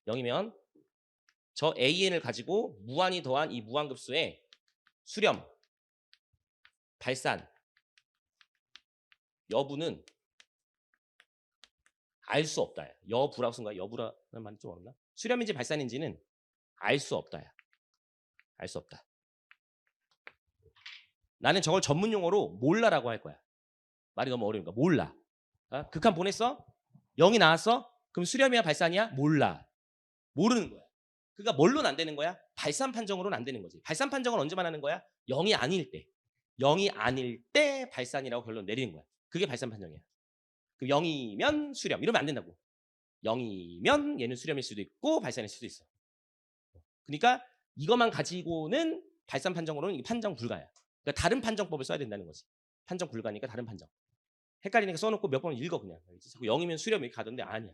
0이면 저 AN을 가지고 무한히 더한 이 무한급수에 수렴, 발산 여부는 알 수 없다. 여부라고 쓴 거야. 여부라는 말이 좀 어렵나? 수렴인지 발산인지는 알 수 없다. 알 수 없다. 나는 저걸 전문 용어로 몰라라고 할 거야. 말이 너무 어려우니까 몰라. 극한 보냈어? 0이 나왔어? 그럼 수렴이야 발산이야? 몰라. 모르는 거야. 그러니까 뭘로는 안 되는 거야? 발산 판정으로는 안 되는 거지. 발산 판정은 언제만 하는 거야? 0이 아닐 때. 0이 아닐 때 발산이라고 결론 내리는 거야. 그게 발산 판정이야. 그 0이면 수렴 이러면 안 된다고. 0이면 얘는 수렴일 수도 있고 발산일 수도 있어. 그러니까 이것만 가지고는 발산 판정으로는 판정 불가야. 그러니까 다른 판정법을 써야 된다는 거지. 판정 불가니까 다른 판정. 헷갈리니까 써놓고 몇 번 읽어 그냥. 자꾸 0이면 수렴 이렇게 가던데 아니야.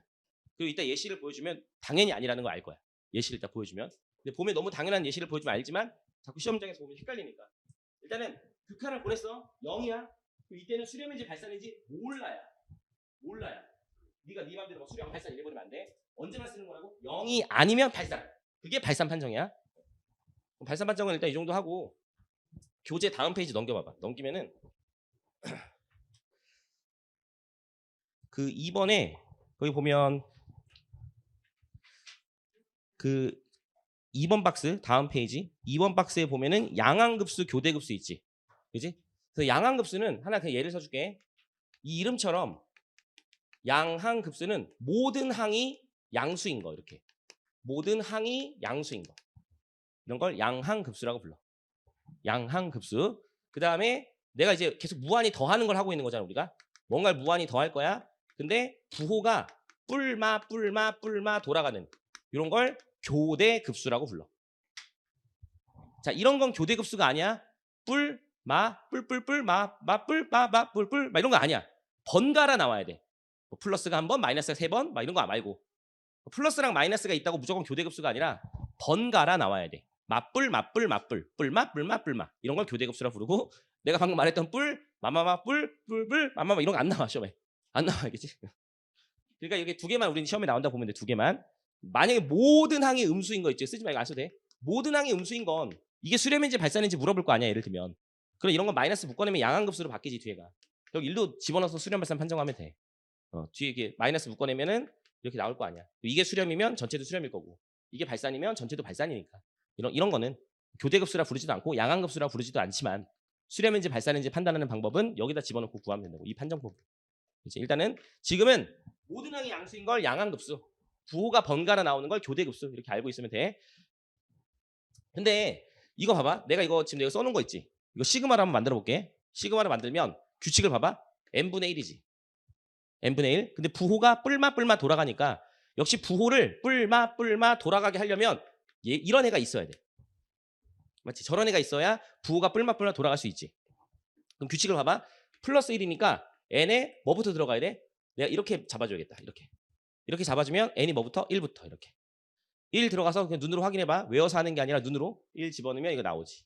그리고 이따 예시를 보여주면 당연히 아니라는 걸 알 거야. 예시를 이따 보여주면. 근데 보면 너무 당연한 예시를 보여주면 알지만 자꾸 시험장에서 보면 헷갈리니까. 일단은 극한을 보냈어. 0이야. 이때는 수렴인지 발산인지 몰라야. 몰라야. 네가 네 맘대로 수렴 발산 이래버리면 안 돼. 언제만 쓰는 거라고? 0이 아니면 발산. 그게 발산 판정이야. 발산 판정은 일단 이 정도 하고 교재 다음 페이지 넘겨봐봐. 넘기면은 그 2번에 거기 보면 그 2번 박스 다음 페이지 2번 박스에 보면은 양항급수 교대급수 있지. 그지? 그래서 양항급수는 하나 그냥 예를 써줄게. 이 이름처럼 양항급수는 모든 항이 양수인 거 이렇게. 모든 항이 양수인 거. 이런 걸 양항급수라고 불러. 양항급수. 그 다음에 내가 이제 계속 무한히 더하는 걸 하고 있는 거잖아 우리가. 뭔가를 무한히 더할 거야. 근데 부호가 뿔마 돌아가는 이런 걸 교대급수라고 불러. 자, 이런 건 교대급수가 아니야. 뿔마 뿔뿔뿔 마뿔마 뿔뿔 막 이런 거 아니야. 번갈아 나와야 돼. 뭐 플러스가 한 번, 마이너스가 세 번, 막 이런 거 말고. 플러스랑 마이너스가 있다고 무조건 교대급수가 아니라 번갈아 나와야 돼. 맞뿔 뿔마 이런 걸 교대급수라고 부르고 내가 방금 말했던 뿔 마마마 뿔뿔 마마마 이런 거 안 나와 시험에. 안 나와 알겠지? 그러니까 이게 두 개만 우리는 시험에 나온다 보면 돼. 두 개만. 만약에 모든 항이 음수인 거 있죠. 쓰지 말고 안 써도 돼. 모든 항이 음수인 건 이게 수렴인지 발산인지 물어볼 거 아니야. 예를 들면. 그럼 이런 건 마이너스 묶어내면 양항급수로 바뀌지 뒤에가. 여기 1도 집어넣어서 수렴 발산 판정하면 돼. 뒤에 이게 마이너스 묶어내면은 이렇게 나올 거 아니야. 이게 수렴이면 전체도 수렴일 거고 이게 발산이면 전체도 발산이니까. 이런 거는 교대급수라 부르지도 않고 양항급수라 부르지도 않지만 수렴인지 발산인지 판단하는 방법은 여기다 집어넣고 구하면 된다고. 이 판정법. 일단은 지금은 모든 항이 양수인 걸 양항급수, 부호가 번갈아 나오는 걸 교대급수 이렇게 알고 있으면 돼. 근데 이거 봐봐. 내가 이거 지금 내가 써놓은 거 있지. 이거 시그마를 한번 만들어 볼게. 시그마를 만들면 규칙을 봐봐. n분의 1이지. n분의 1. 근데 부호가 뿔마 돌아가니까 역시 부호를 뿔마 돌아가게 하려면 이런 애가 있어야 돼. 맞지? 저런 애가 있어야 부호가 뿔마 돌아갈 수 있지. 그럼 규칙을 봐봐. 플러스 1이니까 n에 뭐부터 들어가야 돼? 내가 이렇게 잡아줘야겠다. 이렇게 잡아주면 n이 뭐부터? 1부터 이렇게. 1 들어가서 그냥 눈으로 확인해봐. 외워서 하는 게 아니라 눈으로 1 집어넣으면 이거 나오지.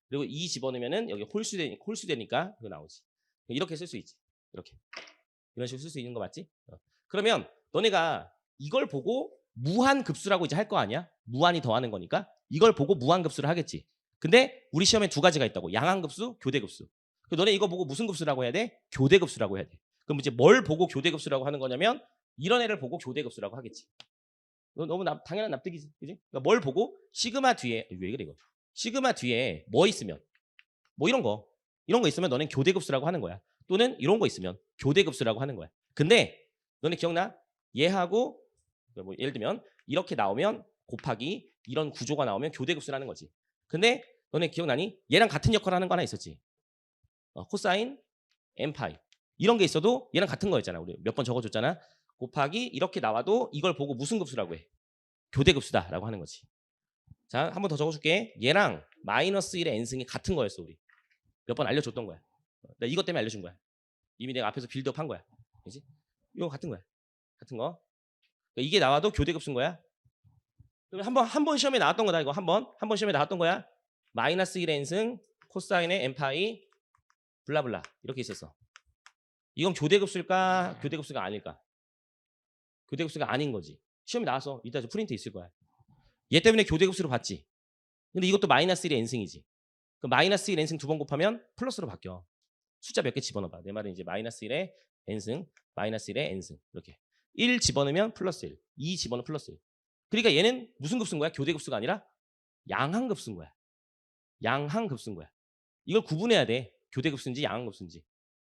그리고 2 집어넣으면은 여기 홀수되니까 이거 나오지. 이렇게 쓸 수 있지. 이렇게. 이런 식으로 쓸 수 있는 거 맞지? 그러면 너네가 이걸 보고 무한급수라고 이제 할 거 아니야? 무한히 더하는 거니까 이걸 보고 무한급수를 하겠지. 근데 우리 시험에 두 가지가 있다고. 양항급수, 교대급수. 너네 이거 보고 무슨 급수라고 해야 돼? 교대급수라고 해야 돼. 그럼 이제 뭘 보고 교대급수라고 하는 거냐면 이런 애를 보고 교대급수라고 하겠지. 너무 당연한 납득이지. 그지? 그러니까 뭘 보고 시그마 뒤에 왜 그래 이거? 시그마 뒤에 뭐 있으면 뭐 이런 거 있으면 너는 교대급수라고 하는 거야. 또는 이런 거 있으면 교대급수라고 하는 거야. 근데 너네 기억나? 얘하고 뭐 예를 들면 이렇게 나오면 곱하기 이런 구조가 나오면 교대급수라는 거지. 근데 너네 기억나니? 얘랑 같은 역할을 하는 거 하나 있었지. 코사인 n파이 이런 게 있어도 얘랑 같은 거였잖아. 우리 몇 번 적어줬잖아. 곱하기 이렇게 나와도 이걸 보고 무슨 급수라고 해? 교대급수다라고 하는 거지. 자, 한 번 더 적어줄게. 얘랑 마이너스 1의 n승이 같은 거였어. 우리 몇 번 알려줬던 거야. 나 이것 때문에 알려준 거야. 이미 내가 앞에서 빌드업 한 거야. 그지? 이거 같은 거야. 같은 거. 그러니까 이게 나와도 교대급수인 거야. 그럼 한 번 시험에 나왔던 거다. 이거 한 번 시험에 나왔던 거야. 마이너스 1의 n승 코사인의 n파이 블라블라 이렇게 있었어. 이건 교대급수일까? 교대급수가 아닐까? 교대급수가 아닌 거지. 시험에 나와서 이따 저 프린트 있을 거야. 얘 때문에 교대급수로 봤지. 근데 이것도 마이너스 1의 n승이지. 그 마이너스 1 n승 두 번 곱하면 플러스로 바뀌어. 숫자 몇 개 집어넣어봐. 내 말은 이제 마이너스 1의 n승, 마이너스 1의 n승 이렇게. 1 집어넣으면 플러스 1, 2 집어넣으면 플러스 1. 그러니까 얘는 무슨 급수인 거야? 교대급수가 아니라 양항급수인 거야. 양항급수인 거야. 이걸 구분해야 돼. 교대급수인지 양항급수인지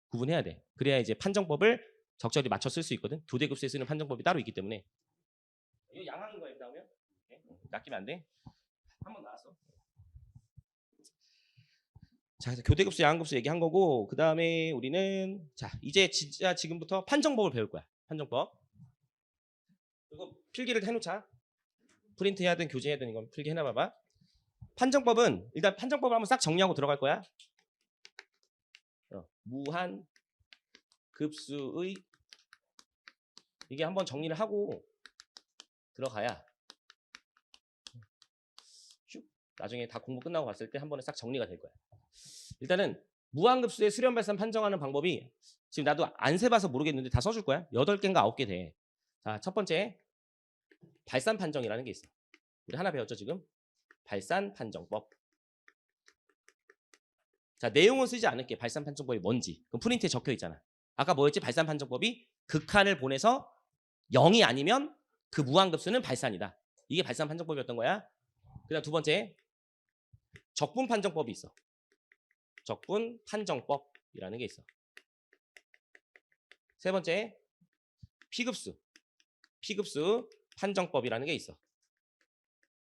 구분해야 돼. 그래야 이제 판정법을 적절히 맞춰 쓸 수 있거든. 교대급수에 쓰는 판정법이 따로 있기 때문에. 이거 양항인 거야. 나오면 낚이면 안 돼. 한 번 나왔어. 자, 그래서 교대급수, 양항급수 얘기한 거고, 그 다음에 우리는 자 이제 진짜 지금부터 판정법을 배울 거야. 판정법. 이거 필기를 해놓자. 프린트 해야 든 교재해야 든 이건 필기 해놔봐봐. 판정법은 일단 판정법을 한번 싹 정리하고 들어갈 거야. 무한 급수의 이게 한번 정리를 하고 들어가야 슉 나중에 다 공부 끝나고 봤을 때 한 번에 싹 정리가 될 거야. 일단은 무한급수의 수렴 발산 판정하는 방법이 지금 나도 안 세봐서 모르겠는데 다 써줄 거야. 8개인가 9개 돼. 자, 첫 번째 발산 판정이라는 게 있어. 우리 하나 배웠죠 지금? 발산 판정법. 자, 내용은 쓰지 않을게. 발산 판정법이 뭔지. 그럼 프린트에 적혀 있잖아. 아까 뭐였지? 발산 판정법이 극한을 보내서 0이 아니면 그 무한급수는 발산이다. 이게 발산 판정법이었던 거야. 그다음 두 번째 적분 판정법이 있어. 적분 판정법이라는 게 있어. 세 번째 피급수 판정법이라는 게 있어.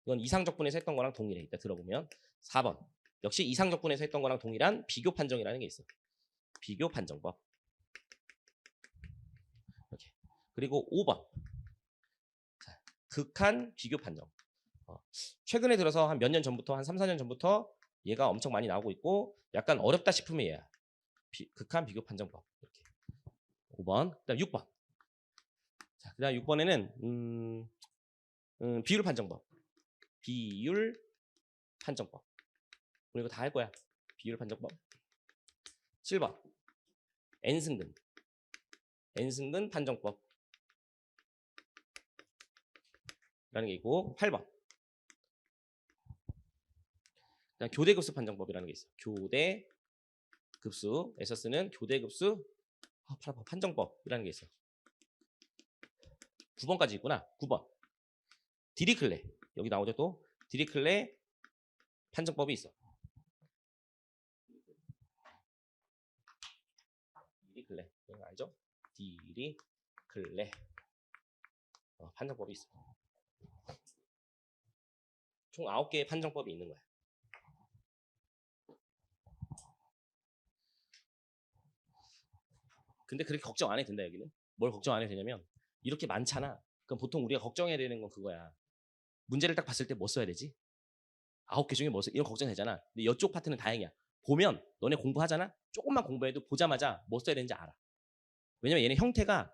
이건 이상적분에서 했던 거랑 동일해. 이따 들어보면. 4번 역시 이상적분에서 했던 거랑 동일한 비교 판정이라는 게 있어. 비교 판정법. 이렇게. 그리고 5번 자, 극한 비교 판정. 최근에 들어서 한 몇 년 전부터 한 3, 4년 전부터 얘가 엄청 많이 나오고 있고 약간 어렵다 싶으면 얘야. 극한 비교 판정법. 이렇게. 5번. 그다음 6번. 자, 그다음 6번에는 비율 판정법. 비율 판정법. 우리 이거 다 할 거야. 비율 판정법. 7번. n승근 판정법. 라는 게 있고 8번. 그다음 교대급수 판정법이라는 게 있어. 교대급수에서 쓰는 교대급수 판정법이라는 게 있어. 9번까지 있구나. 9번. 디리클레. 여기 나오죠 또. 디리클레 판정법이 있어. 디리클레. 이거 알죠? 디리클레. 판정법이 있어. 총 9개의 판정법이 있는 거야. 근데 그렇게 걱정 안 해도 된다 여기는. 뭘 걱정 안 해도 되냐면 이렇게 많잖아. 그럼 보통 우리가 걱정해야 되는 건 그거야. 문제를 딱 봤을 때 뭐 써야 되지? 9개 중에 뭐 써? 이런 걱정 되잖아. 근데 이쪽 파트는 다행이야. 보면 너네 공부하잖아. 조금만 공부해도 보자마자 뭐 써야 되는지 알아. 왜냐면 얘네 형태가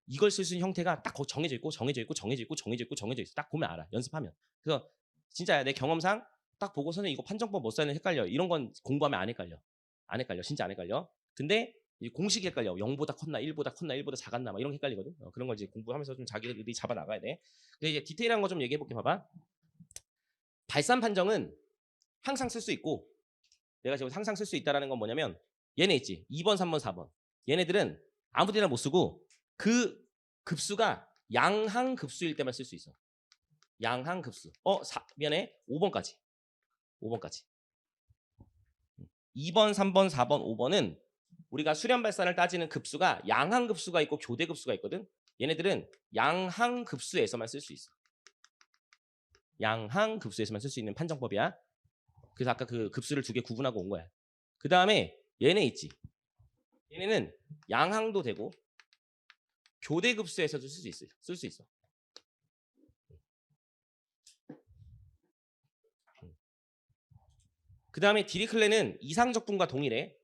이걸 쓸 수 있는 형태가 딱 정해져 있고 정해져 있고 정해져 있고 정해져 있고 정해져 있어. 딱 보면 알아. 연습하면. 그래서 진짜 내 경험상 딱 보고 선생님 이거 판정법 뭐 써야 되는지 헷갈려. 이런 건 공부하면 안 헷갈려. 안 헷갈려. 진짜 안 헷갈려. 근데 이 공식이 헷갈려. 0보다 컸나 1보다 컸나 1보다 작았나 막 이런 게 헷갈리거든. 그런 걸 이제 공부하면서 좀 자기들이 잡아 나가야 돼. 근데 이제 디테일한 거 좀 얘기해 볼게. 봐봐. 발산 판정은 항상 쓸 수 있고 내가 지금 항상 쓸 수 있다라는 건 뭐냐면 얘네 있지. 2번, 3번, 4번. 얘네들은 아무 데나 못 쓰고 그 급수가 양항급수일 때만 쓸 수 있어. 양항급수. 미안해. 5번까지. 5번까지. 2번, 3번, 4번, 5번은 우리가 수렴 발산을 따지는 급수가 양항급수가 있고 교대급수가 있거든. 얘네들은 양항급수에서만 쓸 수 있어. 양항급수에서만 쓸 수 있는 판정법이야. 그래서 아까 그 급수를 2개 구분하고 온 거야. 그 다음에 얘네 있지. 얘네는 양항도 되고 교대급수에서도 쓸 수 있어. 그 다음에 디리클레는 이상적분과 동일해.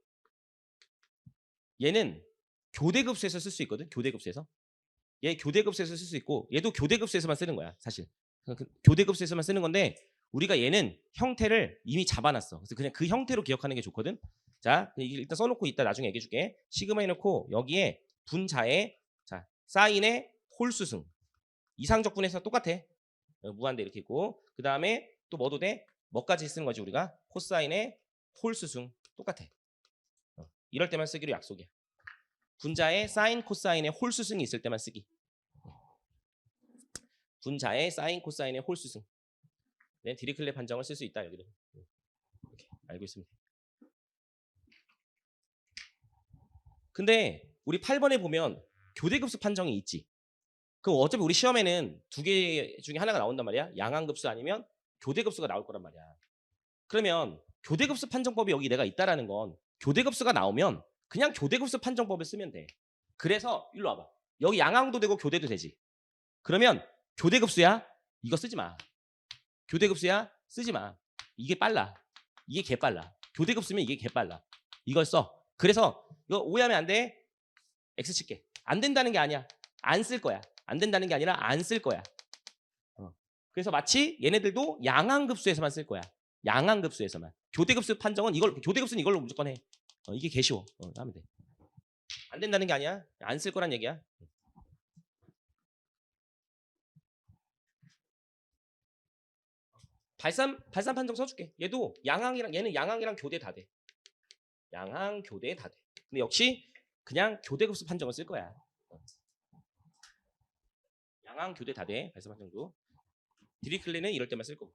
얘는 교대급수에서 쓸 수 있거든. 교대급수에서. 얘 교대급수에서 쓸 수 있고 얘도 교대급수에서만 쓰는 거야. 사실. 교대급수에서만 쓰는 건데 우리가 얘는 형태를 이미 잡아놨어. 그래서 그냥 그 형태로 기억하는 게 좋거든. 자, 일단 써놓고 이따 나중에 얘기해줄게. 시그마 해놓고 여기에 분자에 자 사인의 홀수승. 이상적분에서 똑같아. 무한대 이렇게 있고 그 다음에 또 뭐도 돼? 뭐까지 쓰는 거지 우리가? 코사인의 홀수승 똑같아. 이럴 때만 쓰기로 약속이야. 분자에 사인, 코사인의 홀수승이 있을 때만 쓰기. 분자의 사인 코사인의 홀수승. 네, 디리클레 판정을 쓸 수 있다 여기는. 이렇게 알고 있습니다. 근데 우리 8번에 보면 교대급수 판정이 있지. 그럼 어차피 우리 시험에는 두 개 중에 하나가 나온단 말이야. 양항급수 아니면 교대급수가 나올 거란 말이야. 그러면 교대급수 판정법이 여기 내가 있다라는 건 교대급수가 나오면 그냥 교대급수 판정법을 쓰면 돼. 그래서 일로 와봐. 여기 양항도 되고 교대도 되지. 그러면 교대급수야? 이거 쓰지 마. 교대급수야? 쓰지 마. 이게 빨라. 이게 개빨라. 교대급수면 이게 개빨라. 이걸 써. 그래서 이거 오해하면 안 돼. X 칠게. 안 된다는 게 아니야. 안 쓸 거야. 안 된다는 게 아니라 안 쓸 거야. 그래서 마치 얘네들도 양항급수에서만 쓸 거야. 양항급수에서만. 교대급수 판정은 이걸 교대급수는 이걸로 무조건 해. 이게 개 쉬워. 하면 돼. 안 된다는 게 아니야. 안 쓸 거란 얘기야. 발산 판정 써줄게. 얘도 양항이랑 얘는 양항이랑 교대 다 돼. 양항 교대 다 돼. 근데 역시 그냥 교대급수 판정을 쓸 거야. 양항 교대 다 돼. 발산 판정도. 디리클레는 이럴 때만 쓸 거고.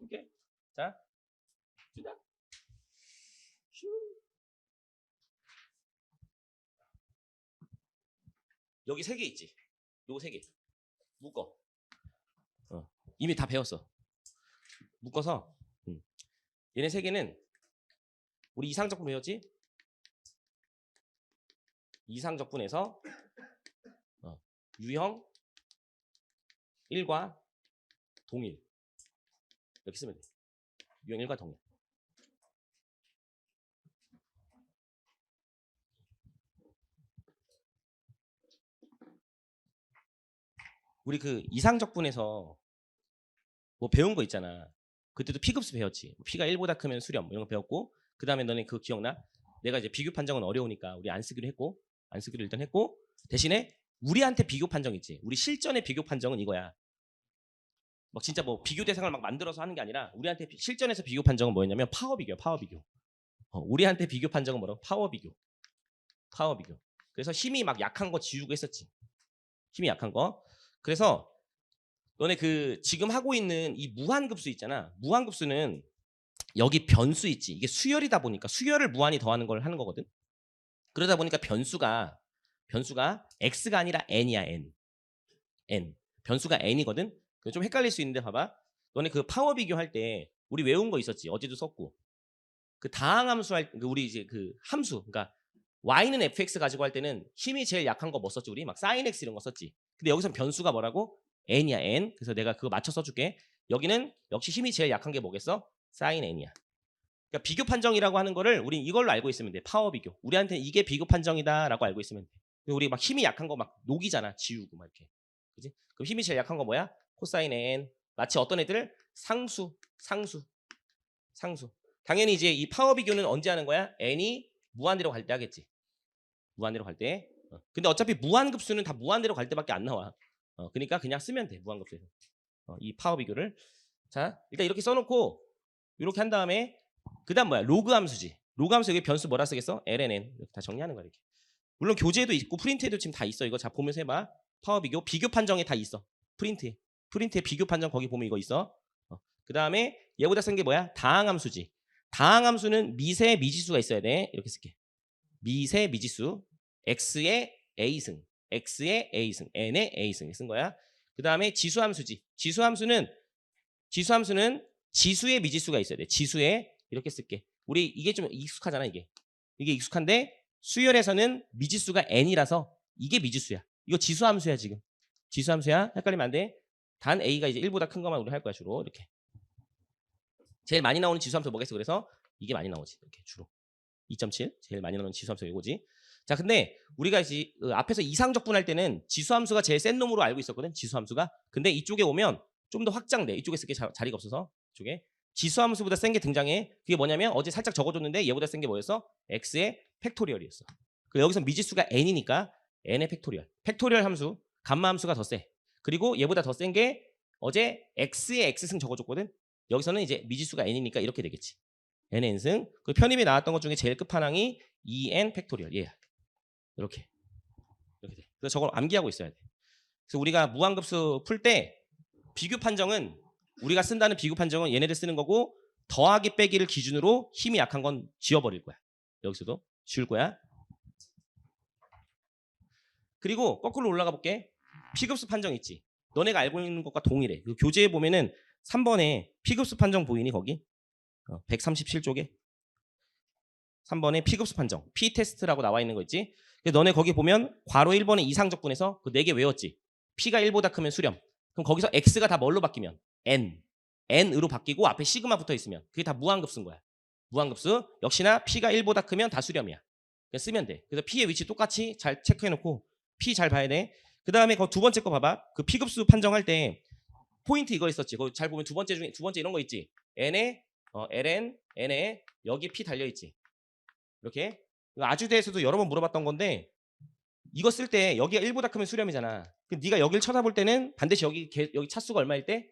이렇게. 자, 주다. 여기 3개 있지. 요거 3개. 묶어. 이미 다 배웠어. 묶어서 얘네 3개는 우리 이상적분 배웠지? 이상적분에서 유형 1과 동일 이렇게 쓰면 돼. 유형 1과 동일. 우리 그 이상적분에서 뭐 배운 거 있잖아. 그때도 P급수 배웠지. P가 1보다 크면 수렴 이런 거 배웠고, 그 다음에 너네 그거 기억나? 내가 이제 비교 판정은 어려우니까 우리 안 쓰기로 했고, 안 쓰기로 일단 했고, 대신에 우리한테 비교 판정 있지. 우리 실전의 비교 판정은 이거야. 막 진짜 뭐 비교 대상을 막 만들어서 하는 게 아니라 우리한테 실전에서 비교 판정은 뭐였냐면 파워 비교야. 파워 비교. 우리한테 비교 판정은 뭐라고? 파워 비교. 파워 비교. 그래서 힘이 막 약한 거 지우고 했었지. 힘이 약한 거. 그래서 너네 그 지금 하고 있는 이 무한급수 있잖아. 무한급수는 여기 변수 있지. 이게 수열이다 보니까 수열을 무한히 더하는 걸 하는 거거든. 그러다 보니까 변수가 x가 아니라 n이야. n. 변수가 n이거든. 좀 헷갈릴 수 있는데 봐봐. 너네 그 파워 비교할 때 우리 외운 거 있었지. 어제도 썼고. 그 다항함수 할 우리 이제 그 함수. 그러니까 y는 fx 가지고 할 때는 힘이 제일 약한 거 뭐 썼지? 우리 막 sin x 이런 거 썼지. 근데 여기선 변수가 뭐라고? n이야. n. 그래서 내가 그거 맞춰 써줄게. 여기는 역시 힘이 제일 약한 게 뭐겠어? sin n이야. 그러니까 비교 판정이라고 하는 거를 우리 이걸로 알고 있으면 돼. 파워 비교. 우리한테 이게 비교 판정이다라고 알고 있으면 돼. 우리 막 힘이 약한 거 막 녹이잖아. 지우고 막 이렇게. 그지? 그럼 힘이 제일 약한 거 뭐야? 코사인 n. 마치 어떤 애들? 상수. 당연히 이제 이 파워 비교는 언제 하는 거야? n이 무한대로 갈 때 하겠지. 무한대로 갈 때. 근데 어차피 무한급수는 다 무한대로 갈 때밖에 안 나와. 그러니까 그냥 쓰면 돼. 무한급수에서. 이 파워 비교를. 자, 일단 이렇게 써놓고 이렇게 한 다음에 그 다음 뭐야? 로그 함수지. 로그 함수 여기 변수 뭐라 쓰겠어? ln. 이렇게 다 정리하는 거야. 이렇게. 물론 교재에도 있고 프린트에도 지금 다 있어. 이거 자 보면서 해봐. 파워 비교. 비교 판정에 다 있어. 프린트에 비교 판정 거기 보면 이거 있어. 그 다음에 얘보다 센 게 뭐야? 다항함수지. 다항함수는 미세 미지수가 있어야 돼. 이렇게 쓸게. 미세 미지수. x의 a승, x의 a승, n의 a승 쓴 거야. 그 다음에 지수함수지. 지수함수는 지수의 미지수가 있어야 돼. 지수에 이렇게 쓸게. 우리 이게 좀 익숙하잖아. 이게 익숙한데 수열에서는 미지수가 n이라서 이게 미지수야. 이거 지수함수야 지금. 지수함수야. 헷갈리면 안 돼. 단 a가 이제 1보다 큰 것만 우리 할 거야 주로. 이렇게. 제일 많이 나오는 지수함수 뭐겠어? 그래서 이게 많이 나오지. 이렇게 주로. 2.7 제일 많이 나오는 지수함수 이거지. 자, 근데 우리가 이제 앞에서 이상적분 할 때는 지수함수가 제일 센 놈으로 알고 있었거든. 지수함수가. 근데 이쪽에 오면 좀 더 확장돼. 이쪽에 쓸 게 자리가 없어서. 이쪽에 지수함수보다 센 게 등장해. 그게 뭐냐면 어제 살짝 적어줬는데 얘보다 센 게 뭐였어? x의 팩토리얼이었어. 그리고 여기서 미지수가 n이니까 n의 팩토리얼. 팩토리얼 함수, 감마 함수가 더 세. 그리고 얘보다 더 센 게 어제 x의 x승 적어줬거든. 여기서는 이제 미지수가 n이니까 이렇게 되겠지. n의 n승. 그 편입에 나왔던 것 중에 제일 끝판왕이 2n 팩토리얼. 예. 이렇게 돼. 그래서 저걸 암기하고 있어야 돼. 그래서 우리가 무한급수 풀 때 비교 판정은 우리가 쓴다는 비교 판정은 얘네들 쓰는 거고 더하기 빼기를 기준으로 힘이 약한 건 지워버릴 거야. 여기서도 지울 거야. 그리고 거꾸로 올라가 볼게. P급수 판정 있지. 너네가 알고 있는 것과 동일해. 그 교재에 보면은 3번에 P급수 판정 보이니 거기? 137쪽에 3번에 P급수 판정 P테스트라고 나와 있는 거 있지. 너네 거기 보면 괄호 1번의 이상적분에서 그 4개 외웠지. P가 1보다 크면 수렴. 그럼 거기서 X가 다 뭘로 바뀌면? N으로 바뀌고 앞에 시그마 붙어 있으면 그게 다 무한급수인 거야. 무한급수. 역시나 P가 1보다 크면 다 수렴이야. 그냥 쓰면 돼. 그래서 P의 위치 똑같이 잘 체크해놓고 P 잘 봐야 돼. 그 다음에 그 두 번째 거 봐봐. 그 P급수 판정할 때 포인트 이거 있었지. 거기 잘 보면 두 번째 이런 거 있지. N에 ln, n에 여기 P 달려 있지. 이렇게. 아주대에서도 여러 번 물어봤던 건데 이거 쓸 때 여기가 1보다 크면 수렴이잖아. 그럼 네가 여기를 쳐다볼 때는 반드시 여기 차수가 얼마일 때?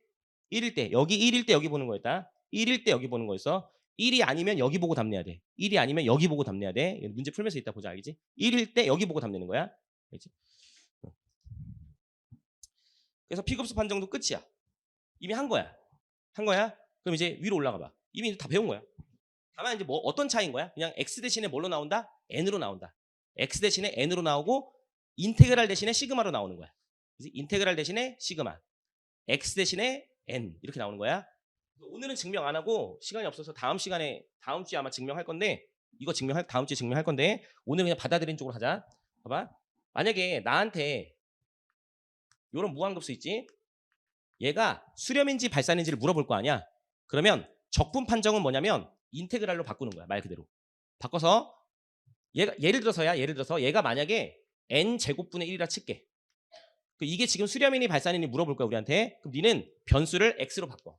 1일 때. 여기 1일 때 여기 보는 거였다. 1일 때 여기 보는 거였어. 1이 아니면 여기 보고 답내야 돼. 1이 아니면 여기 보고 답내야 돼. 문제 풀면서 이따 보자. 알겠지? 1일 때 여기 보고 답내는 거야. 알겠지? 그래서 P급수 판정도 끝이야. 이미 한 거야. 그럼 이제 위로 올라가 봐. 이미 다 배운 거야. 다만 이제 뭐 어떤 차이인 거야? 그냥 x 대신에 뭘로 나온다? n으로 나온다. x 대신에 n으로 나오고 인테그랄 대신에 시그마로 나오는 거야. 그치? 인테그랄 대신에 시그마, x 대신에 n 이렇게 나오는 거야. 오늘은 증명 안 하고 시간이 없어서 다음 주에 아마 증명할 건데 다음 주에 증명할 건데 오늘 그냥 받아들이는 쪽으로 하자. 봐봐. 만약에 나한테 이런 무한급수 있지? 얘가 수렴인지 발산인지를 물어볼 거 아니야. 그러면 적분 판정은 뭐냐면 인테그랄로 바꾸는 거야. 말 그대로. 바꿔서 예를 들어서 얘가 만약에 n 제곱분의 1이라 칠게. 이게 지금 수렴인이 발산인이 물어볼 거야 우리한테. 그럼 니는 변수를 x로 바꿔.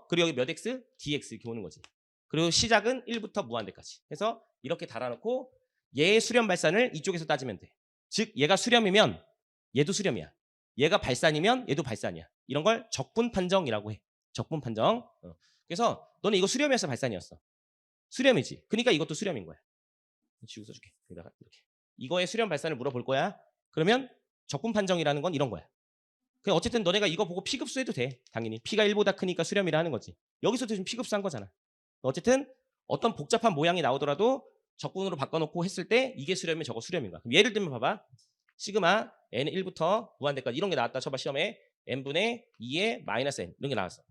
그리고 여기 몇 x? dx 이렇게 오는 거지. 그리고 시작은 1부터 무한대까지. 해서 이렇게 달아놓고 얘의 수렴 발산을 이쪽에서 따지면 돼. 즉 얘가 수렴이면 얘도 수렴이야. 얘가 발산이면 얘도 발산이야. 이런 걸 적분 판정이라고 해. 적분 판정. 그래서 너는 이거 수렴이었어, 발산이었어? 수렴이지. 그러니까 이것도 수렴인 거야. 지우고 써줄게. 여기다가 이렇게. 이거의 수렴 발산을 물어볼 거야. 그러면 적분 판정이라는 건 이런 거야. 그냥 어쨌든 너네가 이거 보고 P급수 해도 돼. 당연히 P가 1보다 크니까 수렴이라 하는 거지. 여기서도 지금 P급수 한 거잖아. 어쨌든 어떤 복잡한 모양이 나오더라도 적분으로 바꿔놓고 했을 때 이게 수렴이면 저거 수렴인 거야. 그럼 예를 들면 봐봐. 시그마 n 1부터 무한대까지 이런 게 나왔다 쳐봐 시험에. n분의 2의 마이너스 n 이런 게 나왔어.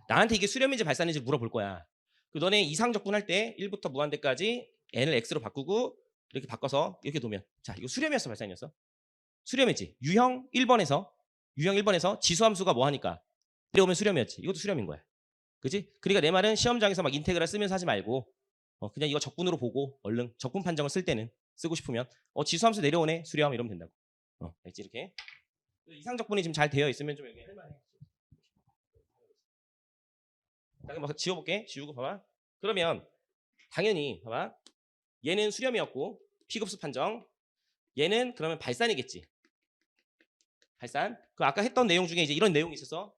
나한테 이게 수렴인지 발산인지 물어볼 거야. 너네 이상적분 할 때 1부터 무한대까지 n을 x로 바꾸고 이렇게 바꿔서 이렇게 놓으면 자 이거 수렴이었어 발산이었어? 수렴이지. 유형 1번에서 지수함수가 뭐하니까 내려오면 수렴이었지. 이것도 수렴인 거야. 그치? 그러니까 내 말은 시험장에서 막 인테그랄 쓰면서 하지 말고 그냥 이거 적분으로 보고 얼른 적분 판정을 쓸 때는 쓰고 싶으면 지수함수 내려오네 수렴 이러면 된다고. 알지? 이렇게 이상적분이 지금 잘 되어 있으면 좀 여기 할만해. 자, 그럼 지워볼게. 지우고 봐봐. 그러면 당연히 봐봐. 얘는 수렴이었고 P급수 판정. 얘는 그러면 발산이겠지. 발산. 그 아까 했던 내용 중에 이제 이런 내용이 있었어.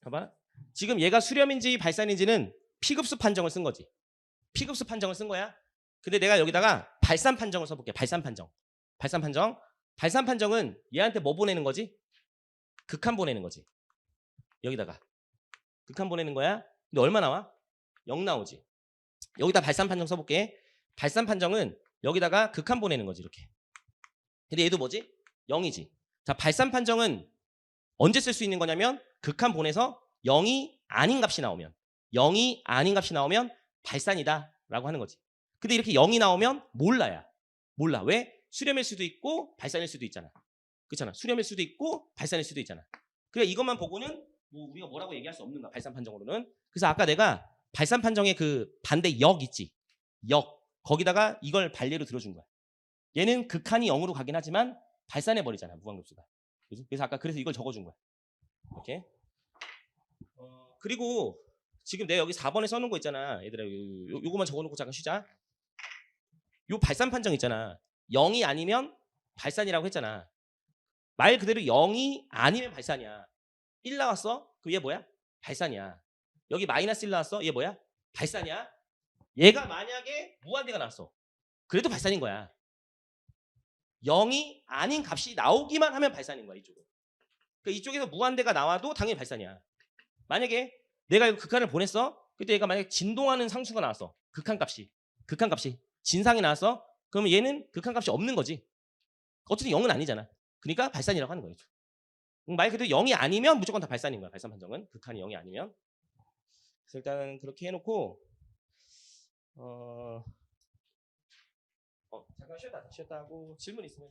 봐봐. 지금 얘가 수렴인지 발산인지는 P급수 판정을 쓴 거지. P급수 판정을 쓴 거야. 근데 내가 여기다가 발산 판정을 써볼게. 발산 판정. 발산 판정은 얘한테 뭐 보내는 거지? 극한 보내는 거지. 여기다가. 극한 보내는 거야. 근데 얼마 나와? 0 나오지. 여기다 발산 판정 써볼게. 발산 판정은 여기다가 극한 보내는 거지 이렇게. 근데 얘도 뭐지? 0이지. 자, 발산 판정은 언제 쓸 수 있는 거냐면 극한 보내서 0이 아닌 값이 나오면 발산이다 라고 하는 거지. 근데 이렇게 0이 나오면 몰라. 왜? 수렴일 수도 있고 발산일 수도 있잖아. 그렇잖아. 수렴일 수도 있고 발산일 수도 있잖아. 그러니까 이것만 보고는 뭐 우리가 뭐라고 얘기할 수 없는 거야. 발산 판정으로는. 그래서 아까 내가 발산 판정의 그 반대 역 있지. 거기다가 이걸 반례로 들어준 거야. 얘는 극한이 0으로 가긴 하지만 발산해 버리잖아. 무한급수가. 그래서 아까 이걸 적어준 거야. 이렇게. 그리고 지금 내가 여기 4번에 써놓은 거 있잖아. 얘들아 요거만 적어놓고 잠깐 쉬자. 요 발산 판정 있잖아. 0이 아니면 발산이라고 했잖아. 말 그대로 0이 아니면 발산이야. 1 나왔어? 그럼 얘 뭐야? 발산이야. 여기 마이너스 1 나왔어? 얘 뭐야? 발산이야. 얘가 만약에 무한대가 나왔어. 그래도 발산인 거야. 0이 아닌 값이 나오기만 하면 발산인 거야. 이쪽은. 그러니까 이쪽에서 무한대가 나와도 당연히 발산이야. 만약에 내가 이거 극한을 보냈어. 그때 얘가 만약에 진동하는 상수가 나왔어. 극한값이 진상이 나왔어. 그러면 얘는 극한값이 없는 거지. 어쨌든 0은 아니잖아. 그러니까 발산이라고 하는 거예요. 말 그대로 0이 아니면 무조건 다 발산인 거야. 발산 판정은 극한이 0이 아니면. 그래서 일단은 그렇게 해놓고 잠깐 쉬었다 하고 질문 있으면